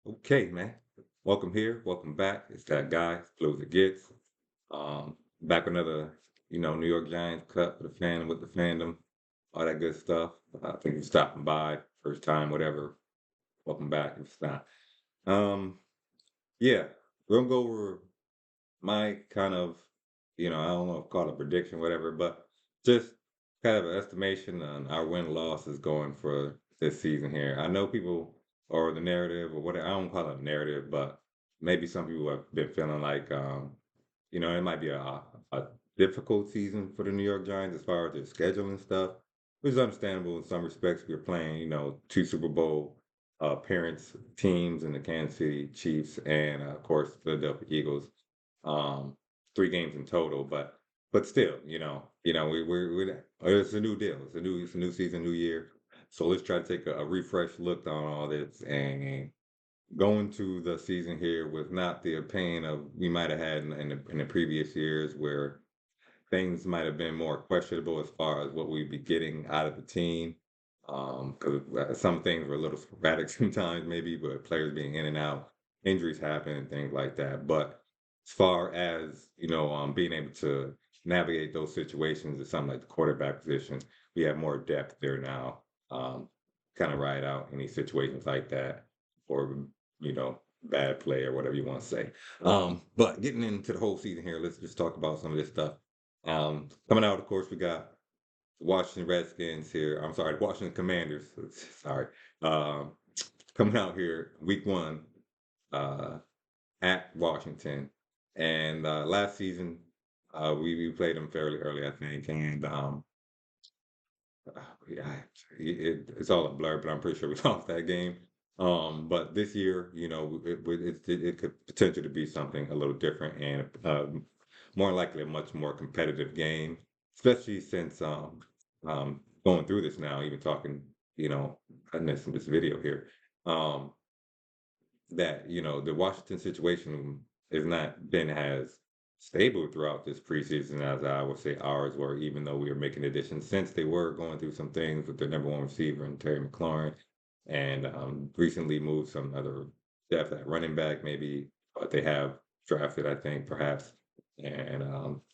Okay, man. Welcome here. Welcome back. It's that guy, Blue as it gets. Back with another, New York Giants cut for the fan with the fandom, all that good stuff. Thank you for stopping by. First time, whatever. Welcome back if it's not. Um, yeah, we're gonna go over my kind of, I don't know if call it a prediction, whatever, but just kind of an estimation on our win loss is going for this season here. I know people or the narrative or whatever, I don't call it a narrative, but maybe some people have been feeling like, it might be a difficult season for the New York Giants as far as their schedule and stuff, which is understandable in some respects. We're playing, two Super Bowl appearance teams in the Kansas City Chiefs and, of course, Philadelphia Eagles. Um, 3 games in total, but still, we're it's a new deal. It's a new season, new year. So let's try to take a refresh look on all this and go into the season here with not the pain of we might have had in the previous years where things might have been more questionable as far as what we'd be getting out of the team. Because some things were a little sporadic sometimes, maybe, but players being in and out, injuries happen and things like that. But as far as being able to navigate those situations, or something like the quarterback position, we have more depth there now. Kind of ride out any situations like that, or bad play or whatever you want to say. But getting into the whole season here, let's just talk about some of this stuff. Coming out, of course, we got the Washington Redskins here. I'm sorry, the Washington Commanders. Sorry. Um, Coming out here, week one, uh, at Washington. And last season, we played them fairly early, I think. And yeah, it's all a blur, but I'm pretty sure we lost that game. But this year, it could potentially be something a little different and more likely a much more competitive game, especially since going through this now, even talking, cutting this video here. Um, that the Washington situation has not been as stable throughout this preseason as I would say ours were, even though we were making additions since they were going through some things with their number one receiver and Terry McLaurin, and recently moved some other depth at running back, maybe, but they have drafted, I think, perhaps, and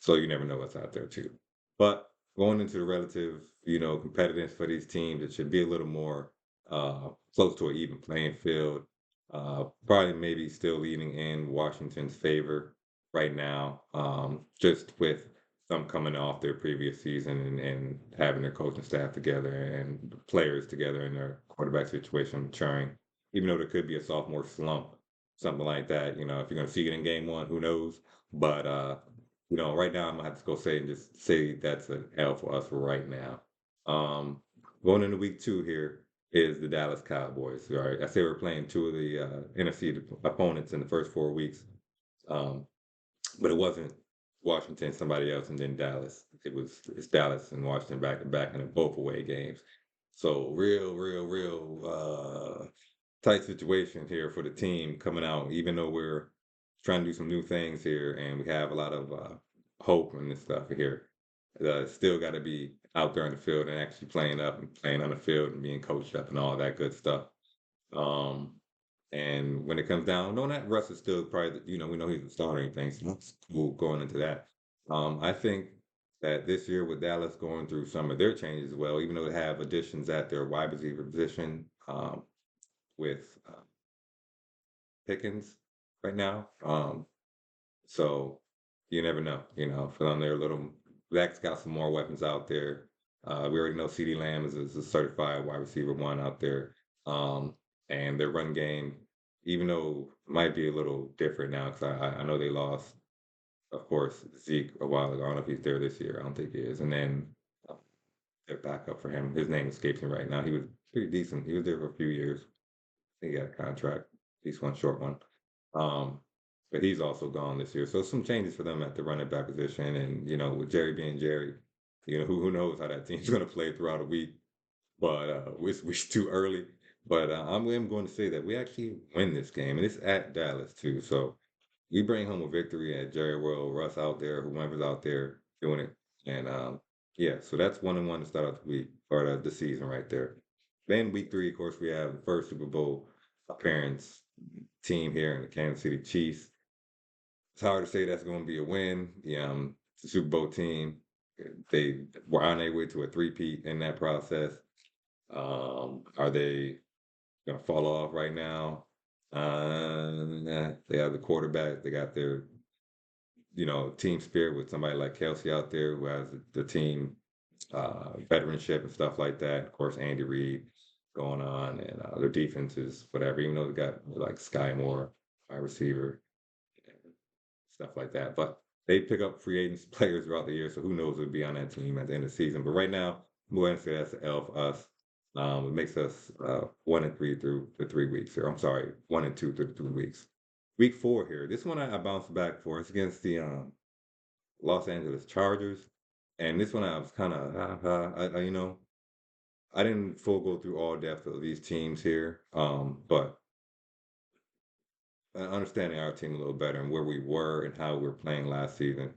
so you never know what's out there too. But going into the relative, competitiveness for these teams, it should be a little more close to an even playing field. Probably maybe still leaning in Washington's favor right now, just with them coming off their previous season and having their coaching staff together and the players together and their quarterback situation maturing. Even though there could be a sophomore slump, something like that. If you're going to see it in game one, who knows? But right now I'm gonna have to go say and just say that's an L for us right now. Um, Going into week two here is the Dallas Cowboys. All right, I say we're playing two of the NFC opponents in the first 4 weeks, um, but it wasn't Washington, somebody else, and then Dallas. It's Dallas and Washington back to back, and both away games. So real tight situation here for the team coming out. Even though we're trying to do some new things here, and we have a lot of hope and this stuff here. Still got to be out there in the field and actually playing up and playing on the field and being coached up and all that good stuff. Um, and when it comes down, no, that Russ is still probably, we know he's a starter and things. So that's cool going into that. I think that this year with Dallas going through some of their changes as well, even though they have additions at their wide receiver position with Pickens right now. So you never know, for them, they're a little, Dak's got some more weapons out there. We already know CeeDee Lamb is a certified wide receiver one out there. Um, and their run game, even though it might be a little different now, because I know they lost, of course, Zeke a while ago. I don't know if he's there this year. I don't think he is. And then uh, their backup for him, his name escapes me right now. He was pretty decent. He was there for a few years. He got a contract, at least one short one. Um, but he's also gone this year. So some changes for them at the running back position. And, with Jerry being Jerry, who knows how that team's going to play throughout a week. But we're too early. But I'm going to say that we actually win this game. And it's at Dallas, too. So we bring home a victory at Jerry World, Russ out there, whoever's out there doing it. And yeah, so that's 1-1 to start out the week or the season right there. Then week three, of course, we have the first Super Bowl. appearance team here in the Kansas City Chiefs. It's hard to say that's going to be a win. It's a Super Bowl team. They were on their way to a three-peat in that process. Are they going to fall off right now? Nah, they have the quarterback. They got their, team spirit with somebody like Kelsey out there who has the team veteranship and stuff like that. Of course, Andy Reid going on, and their defense is whatever. Even though they got like Sky Moore, wide receiver, and stuff like that. But they pick up free agents players throughout the year, so who knows who'll be on that team at the end of the season. But right now, I'm going to say that's an L for us. It makes us 1-3 through the 3 weeks here. I'm sorry, 1-2 through the 3 weeks. Week 4 here. This one I bounced back for. It's against the Los Angeles Chargers. And this one I was kind of, I didn't full go through all depth of these teams here, but understanding our team a little better and where we were and how we were playing last season,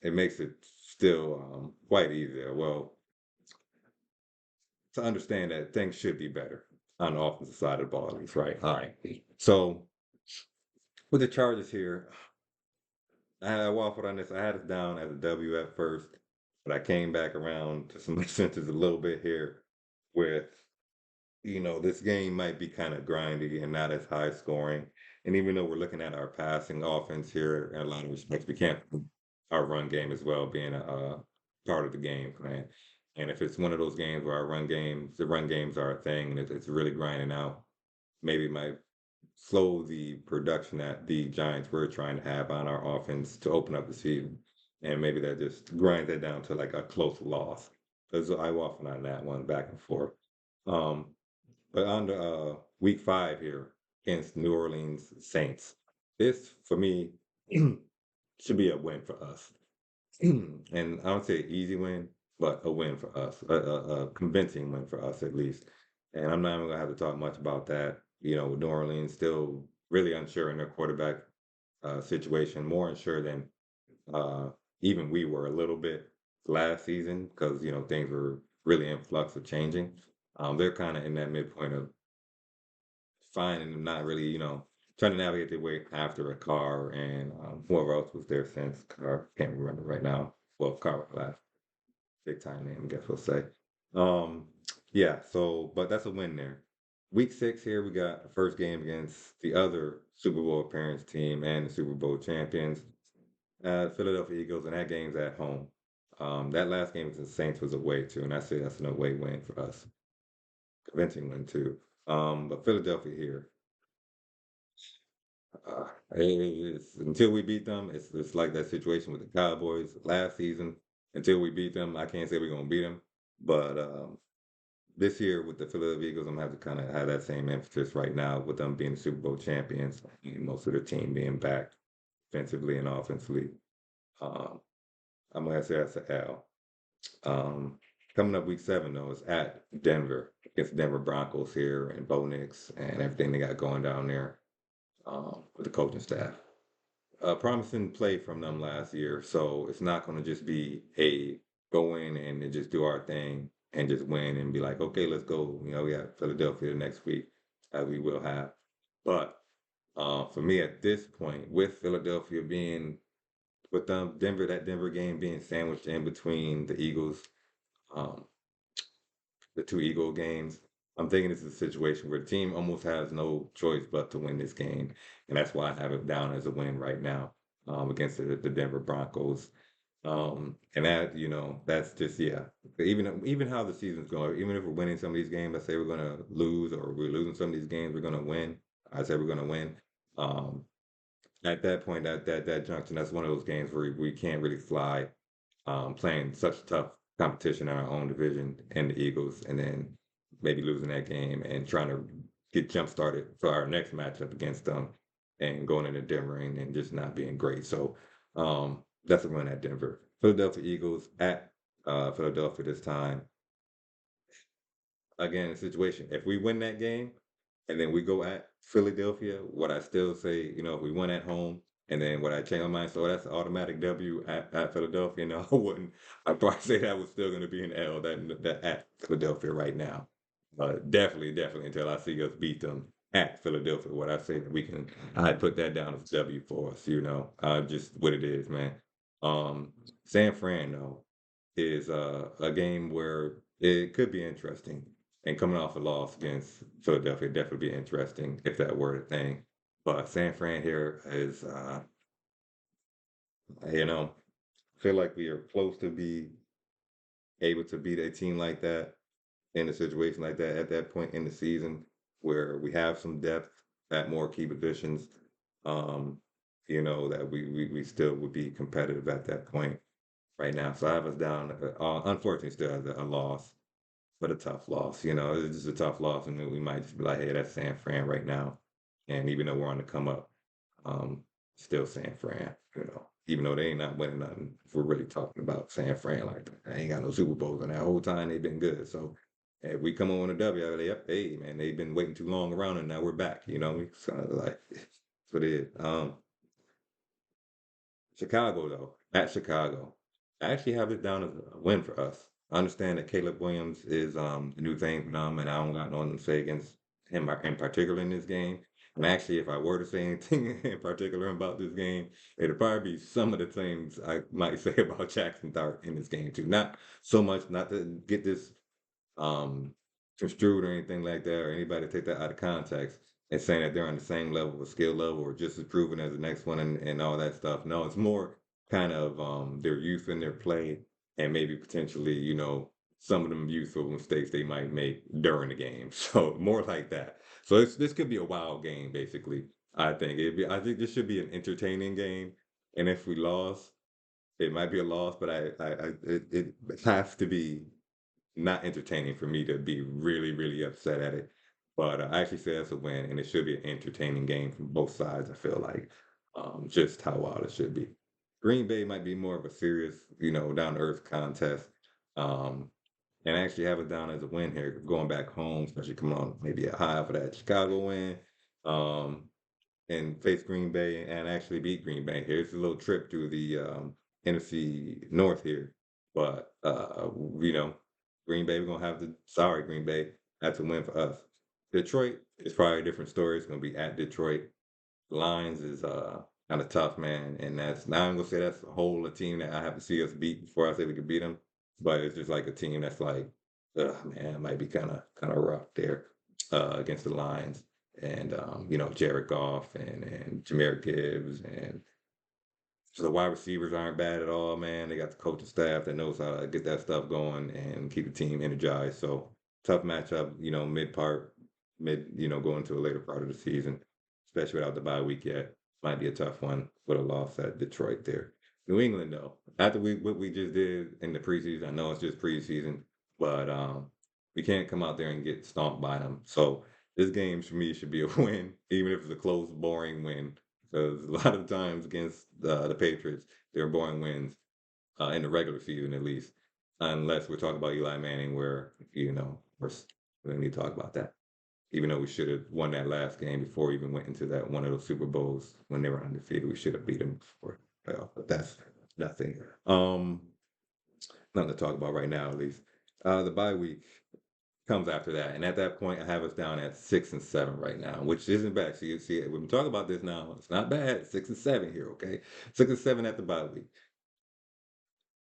it makes it still quite easier. Well, to understand that things should be better on the offensive side of the ball, at least, right? All right. So with the Chargers here, I waffled on this. I had it down as a W at first, but I came back around to some senses a little bit here with, this game might be kind of grindy and not as high scoring. And even though we're looking at our passing offense here in a lot of respects, we can't our run game as well being a part of the game plan. And if it's one of those games where the run games are a thing and it's really grinding out, maybe it might slow the production that the Giants were trying to have on our offense to open up the season. And maybe that just grinds it down to like a close loss. Because I often on that one back and forth. Um, but on the week 5 here against New Orleans Saints, this for me should be a win for us. And I don't say easy win, but a win for us, a convincing win for us at least. And I'm not even gonna have to talk much about that. With New Orleans still really unsure in their quarterback situation, more unsure than uh, even we were a little bit last season because things were really in flux of changing. They're kind of in that midpoint of finding and not really, trying to navigate their way after a car and whoever else was there since car. Can't remember right now. Well, car last big time name, I guess we'll say. Um, yeah, so but that's a win there. Week 6 here, we got a first game against the other Super Bowl appearance team and the Super Bowl champions, Philadelphia Eagles, and that game's at home. That last game against the Saints was away too, and I say that's an away win for us, convincing win too. But Philadelphia here, until we beat them, it's like that situation with the Cowboys last season. Until we beat them, I can't say we're gonna beat them, but this year with the Philadelphia Eagles, I'm gonna have to kind of have that same emphasis right now with them being the Super Bowl champions and most of the team being back defensively and offensively. Um, I'm gonna say that's an L. Um, Coming up week 7 though is at Denver against Denver Broncos here and Bo Nix and everything they got going down there with the coaching staff. Promising play from them last year, so it's not going to just be a go in and then just do our thing and just win and be like, okay, let's go. We have Philadelphia next week, as we will have. But for me at this point, with Philadelphia being with them, that Denver game being sandwiched in between um, the two Eagle games, I'm thinking this is a situation where the team almost has no choice but to win this game, and that's why I have it down as a win right now against the Denver Broncos. And that that's just yeah. Even how the season's going, even if we're winning some of these games, I say we're gonna lose, or we're losing some of these games, we're gonna win. I say we're gonna win. Um, at that point, that junction, that's one of those games where we can't really fly, playing such tough competition in our own division and the Eagles, and then maybe losing that game and trying to get jump started for our next matchup against them and going into Denver and just not being great. So that's a run at Denver. Philadelphia Eagles at Philadelphia this time. Again, a situation. If we win that game and then we go at Philadelphia, would I still say, if we won at home and then would I change my mind? So that's an automatic W at Philadelphia. No, I wouldn't. I'd probably say that was still going to be an L that at Philadelphia right now. Definitely until I see us beat them at Philadelphia. What I say that I put that down as a W for us, just what it is, man. Um, San Fran though is a game where it could be interesting, and coming off a loss against Philadelphia definitely be interesting if that were a thing. But San Fran here is, you know, feel like we are close to be able to beat a team like that in a situation like that at that point in the season where we have some depth at more key positions. Um, that we still would be competitive at that point right now. So I have us down, unfortunately, still as a loss, but a tough loss. It's just a tough loss, and then we might just be like, hey, that's San Fran right now. And even though we're on the come up, um, still San Fran. Even though they ain't not winning nothing, if we're really talking about San Fran like that. They ain't got no Super Bowls, and that whole time they've been good. So if we come on a W, I'll be like, yep, hey man, they've been waiting too long around, and now we're back. It's kind of like that's what it is. Chicago though, at Chicago, I actually have it down as a win for us. I understand that Caleb Williams is the new thing for them, and I don't got nothing to say against him in particular in this game. And actually, if I were to say anything in particular about this game, it'd probably be some of the things I might say about Jackson Dart in this game too. Not so much, not to get this um, construed or anything like that, or anybody take that out of context and saying that they're on the same level of skill level or just as proven as the next one and all that stuff. No, it's more kind of their youth and their play, and maybe potentially, some of them youthful mistakes they might make during the game. So more like that. So this could be a wild game, basically. I think this should be an entertaining game. And if we lost, it might be a loss, but it has to be not entertaining for me to be really, really upset at it. But I actually say that's a win, and it should be an entertaining game from both sides. I feel like just how wild it should be. Green Bay might be more of a serious, down to earth contest, um, and I actually have it down as a win here, going back home, especially coming on maybe a high for that Chicago win, um, and face Green Bay and actually beat Green Bay. Here's a little trip through the NFC North here, but Green Bay, we're gonna have to. Sorry, Green Bay, that's a win for us. Detroit is probably a different story. It's gonna be at Detroit. Lions is kind of tough, man, and that's now I'm gonna say that's a whole a team that I have to see us beat before I say we can beat them. But it's just like a team that's like, man, it might be kind of rough there against the Lions, and Jared Goff and Jahmyr Gibbs, and so the wide receivers aren't bad at all, man. They got the coaching staff that knows how to get that stuff going and keep the team energized. So tough matchup, going to a later part of the season, especially without the bye week yet. Might be a tough one with a loss at Detroit there. New England though, after what we just did in the preseason, I know it's just preseason, but we can't come out there and get stomped by them. So this game for me should be a win, even if it's a close, boring win, because a lot of times against the Patriots, they're boring wins in the regular season at least, unless we're talking about Eli Manning, where we don't need to talk about that. Even though we should have won that last game before we even went into that one of those Super Bowls when they were undefeated, we should have beat them before playoff. But that's nothing. Nothing to talk about right now, at least. The bye week comes after that. And at that point, I have us down at 6-7 right now, which isn't bad. So you see, when we talk about this now, it's not bad. 6-7 here, okay? 6-7 at the bye week.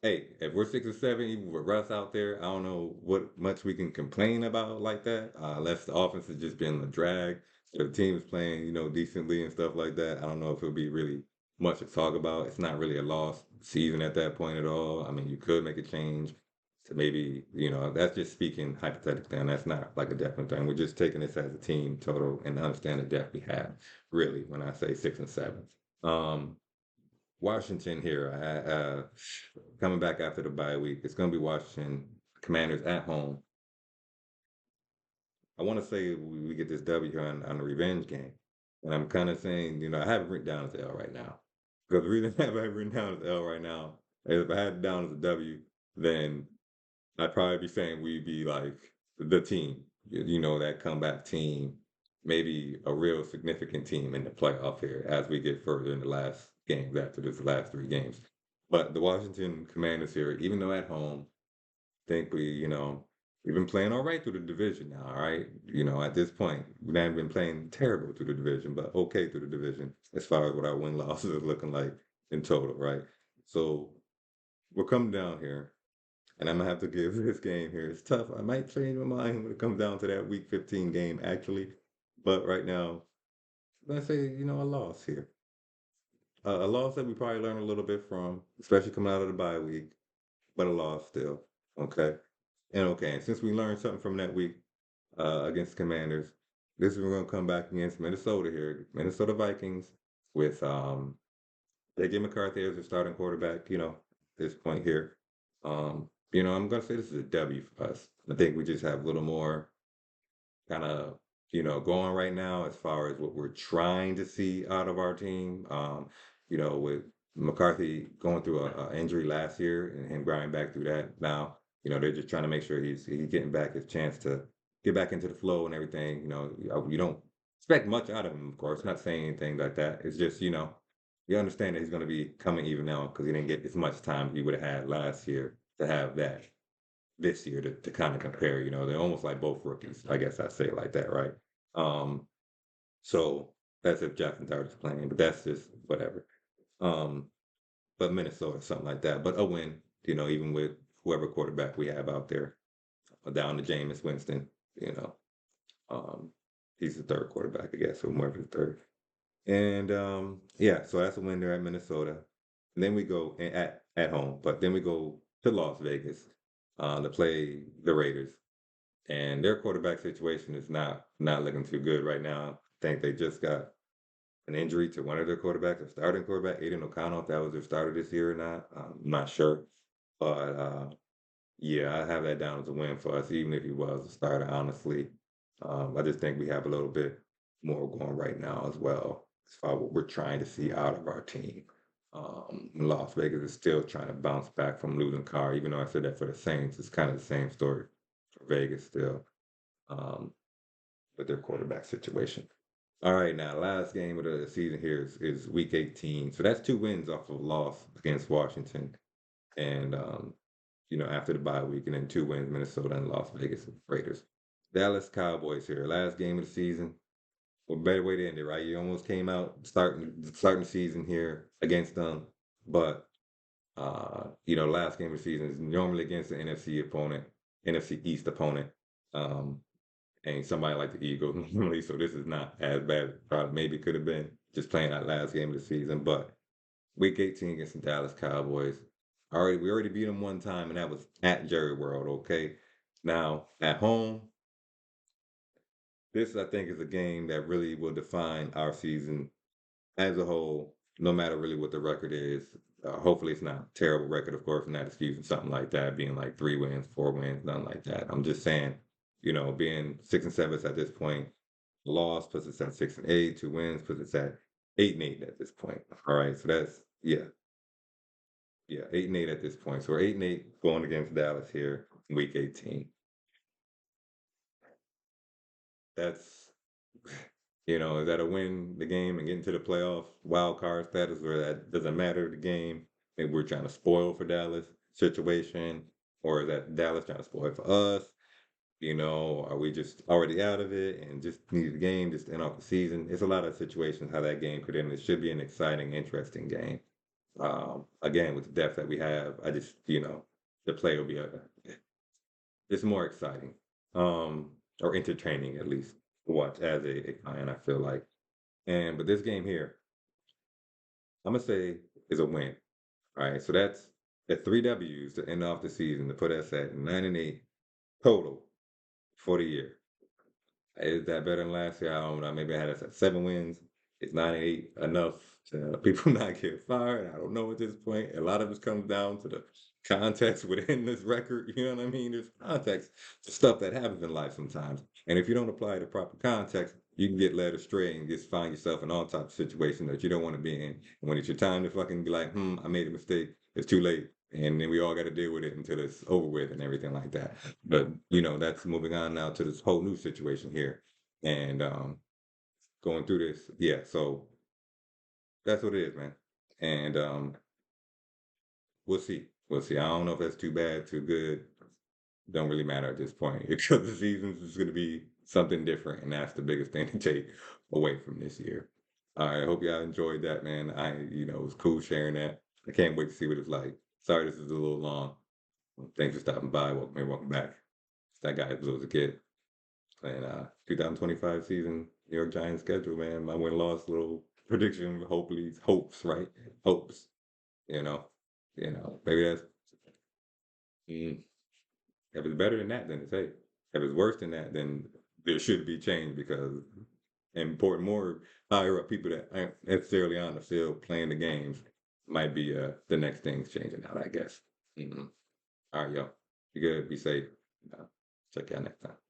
Hey, if we're 6-7, even with Russ out there, I don't know what much we can complain about like that. Unless the offense has just been a drag. If the team is playing, decently and stuff like that, I don't know if it'll be really much to talk about. It's not really a lost season at that point at all. I mean, you could make a change to maybe, that's just speaking hypothetically, and that's not like a definite thing. We're just taking this as a team total and understand the depth we have, really, when I say 6-7. Um, Washington here, coming back after the bye week. It's going to be Washington Commanders at home. I want to say we get this W here on the revenge game. And I'm kind of saying, I have it written down as L right now. Because the reason I have it written down as L right now is if I had it down as a W, then I'd probably be saying we'd be like the team, that comeback team, maybe a real significant team in the playoff here as we get further in the last games after this last three games. But the Washington Commanders here, even though at home, think we, we've been playing all right through the division now, all right? You know, at this point, we haven't been playing terrible through the division, but okay through the division as far as what our win losses are looking like in total, right? So we're coming down here, and I'm gonna have to give this game here. It's tough. I might change my mind when it comes down to that week 15 game, actually. But right now, I'm gonna say, a loss here. A loss that we probably learned a little bit from, especially coming out of the bye week, but a loss still. Okay. And since we learned something from that week against Commanders, this is we're gonna come back against Minnesota here, Minnesota Vikings, with J.J. McCarthy as the starting quarterback. This point here. I'm gonna say this is a W for us. I think we just have a little more kind of going right now as far as what we're trying to see out of our team. With McCarthy going through a injury last year and him grinding back through that. Now, they're just trying to make sure he's getting back his chance to get back into the flow and everything. You don't expect much out of him, of course. Not saying anything like that. It's just you understand that he's going to be coming even now because he didn't get as much time he would have had last year to have that this year to kind of compare. They're almost like both rookies. I guess I say it like that, right? Um, so that's if Jackson Dart is playing, but that's just whatever. Um, but Minnesota, something like that. But a win, even with whoever quarterback we have out there, down to Jameis Winston, you know, um, he's the third quarterback, I guess, or whoever the third. And yeah, so that's a win there at Minnesota. And then we go at home, but then we go to Las Vegas to play the Raiders. And their quarterback situation is not looking too good right now. I think they just got an injury to one of their quarterbacks, a starting quarterback, Aiden O'Connell, if that was their starter this year or not. I'm not sure. But yeah, I have that down as a win for us, even if he was a starter, honestly. I just think we have a little bit more going right now as well, as far as what we're trying to see out of our team. Las Vegas is still trying to bounce back from losing Carr, even though I said that for the Saints. It's kind of the same story for Vegas still, um, with their quarterback situation. All right, now last game of the season here is week 18. So that's 2 wins off of a loss against Washington. And after the bye week, and then 2 wins, Minnesota and Las Vegas Raiders. Dallas Cowboys here, last game of the season. What better way to end it, right? You almost came out starting the season here against them, but last game of the season is normally against the NFC opponent, NFC East opponent, and somebody like the Eagles normally. So this is not as bad as probably maybe could have been just playing that last game of the season, but Week 18 against the Dallas Cowboys. We already beat them one time, and that was at Jerry World. Okay, now at home, this I think is a game that really will define our season as a whole. No matter really what the record is, hopefully it's not a terrible record. Of course, I'm not excusing something like that being like 3 wins, 4 wins, nothing like that. I'm just saying, being 6 and 7 at this point, loss puts us at 6 and 8. 2 wins puts us at 8 and 8 at this point. All right, so that's yeah, 8 and 8 at this point. So we're 8 and 8 going against Dallas here in week 18. That's is that a win the game and get into the playoff wild card status where that doesn't matter the game? Maybe we're trying to spoil for Dallas situation, or is that Dallas trying to spoil for us? Are we just already out of it and just need the game just to end off the season? It's a lot of situations how that game could end. It should be an exciting, interesting game. Again, with the depth that we have, I just, the play will be it's more exciting, or entertaining at least to watch as a client, I feel like. But this game here, I'm gonna say is a win. All right, so that's the 3 W's to end off the season to put us at 9 and 8 total for the year. Is that better than last year? I don't know. Maybe I had us at 7 wins. Is 9 and 8 enough to people not get fired? I don't know at this point. A lot of it comes down to the context within this record. You know what I mean? There's context to stuff that happens in life sometimes. And if you don't apply the proper context, you can get led astray and just find yourself in all types of situations that you don't want to be in. And when it's your time to fucking be like, I made a mistake, it's too late. And then we all got to deal with it until it's over with and everything like that. But that's moving on now to this whole new situation here, and going through this. Yeah, so that's what it is, man. And we'll see. We'll see. I don't know if that's too bad, too good. don't really matter at this point because the seasons is going to be something different, and that's the biggest thing to take away from this year. All right, I hope y'all enjoyed that, man. It was cool sharing that. I can't wait to see what it's like. Sorry, this is a little long. Thanks for stopping by. Welcome here, welcome back. It's that guy who was a kid. And 2025 season, New York Giants schedule, man. My win loss little prediction, hopefully, hopes, right? Hopes, you know, maybe that's. Mm, if it's better than that, then it's hey. If it's worse than that, then there should be change because important, more higher up people that aren't necessarily on the field playing the games might be the next things changing out, I guess. All right, y'all. Be good. Be safe. Check y'all next time.